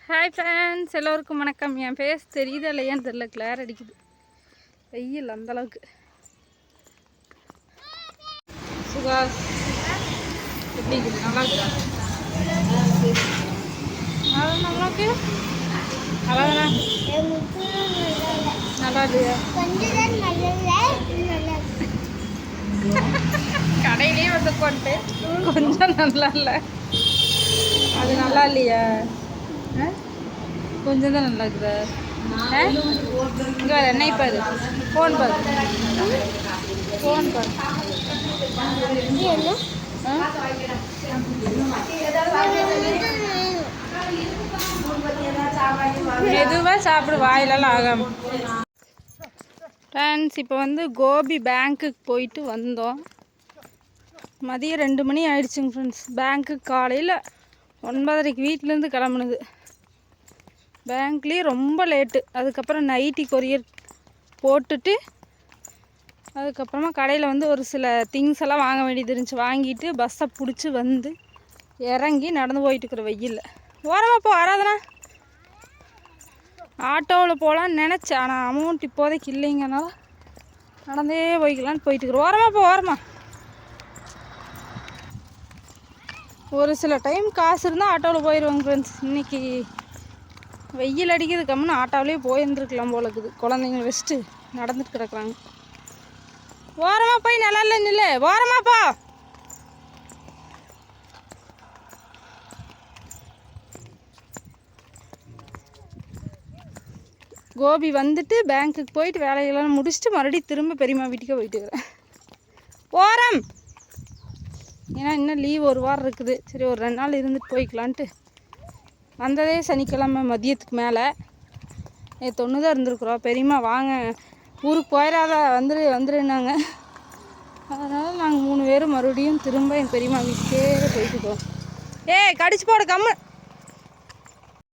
Hi friends, எல்லோருக்கும் வணக்கம். என் face தெரியுது இல்லையான்னு தெரியல, கிளார் அடிக்குது வெயில் அந்தளவுக்கு. சுகாஸ் எப்படி இருக்குது? நல்லா இருக்குதா? நல்லாக்கு அழகா நல்லா இல்லையா? கடையிலே வந்து கொண்டு கொஞ்சம் நல்லா இல்லை, அது நல்லா இல்லையா? கொஞ்சம் தான் நல்லா இருக்குதா? இங்கே வேறு என்னை பாரு, ஃபோன் பாரு, ஃபோன் பாரு. மெதுவாக சாப்பிடு, வாயிலெல்லாம் ஆகாம. ஃப்ரெண்ட்ஸ், இப்போ வந்து கோபி பேங்க்குக்கு போயிட்டு வந்தோம். மதியம் 2 மணி ஆயிடுச்சுங்க ஃப்ரெண்ட்ஸ். பேங்க்குக்கு காலையில் 9:30க்கு வீட்டிலேருந்து கிளம்புனது. பேங்க்லேயே ரொம்ப லேட்டு. அதுக்கப்புறம் நைட்டி கொரியர் போட்டுட்டு அதுக்கப்புறமா கடையில் வந்து ஒரு சில திங்ஸ் எல்லாம் வாங்க வேண்டியது இருந்துச்சு. வாங்கிட்டு பஸ்ஸை பிடிச்சி வந்து இறங்கி நடந்து போயிட்டுருக்குற வெயிலில். ஓரமாக போ ஆராதனா. ஆட்டோவில் போகலான்னு நினச்சேன், ஆனால் அமௌண்ட் இப்போதைக்கு இல்லைங்கனால நடந்தே போய்க்கலான்னு போயிட்டுருக்குறோம். ஓரமாக போ, ஓரமாக. ஒரு சில டைம் காசு இருந்தால் ஆட்டோவில் போயிடுவாங்க ஃப்ரெண்ட்ஸ். இன்றைக்கி வெயில் அடிக்கிறது கம்முன்னு ஆட்டோவிலே போயிருந்துருக்கலாம் போல இருக்குது. குழந்தைங்கள வச்சுட்டு நடந்துட்டு கிடக்குறாங்க. ஓரமாக போய் நல்லா இல்லை நில்லு, ஓரமாக போ. கோபி வந்துட்டு பேங்க்குக்கு போயிட்டு வேலையெல்லாம் முடிச்சுட்டு மறுபடியும் திரும்ப பெரியம்மா வீட்டுக்கே போயிட்டு இருக்கிறேன். ஓரம். ஏன்னா இன்னும் லீவ் ஒரு வாரம் இருக்குது. சரி, ஒரு 2 நாள் இருந்துட்டு போய்க்கலான்ட்டு வந்ததே சனிக்கிழமை மதியத்துக்கு மேலே. நேற்று ஒன்று தான் இருந்திருக்குறோம். பெரியம்மா வாங்க ஊருக்கு போயிடாத வந்துருன்னாங்க. அதனால் நாங்கள் 3 பேரும் மறுபடியும் திரும்ப எங்கள் பெரியம்மா வீட்டுக்கே போயிட்டுருக்கோம். ஏய், கடிச்சு போட கம்மு.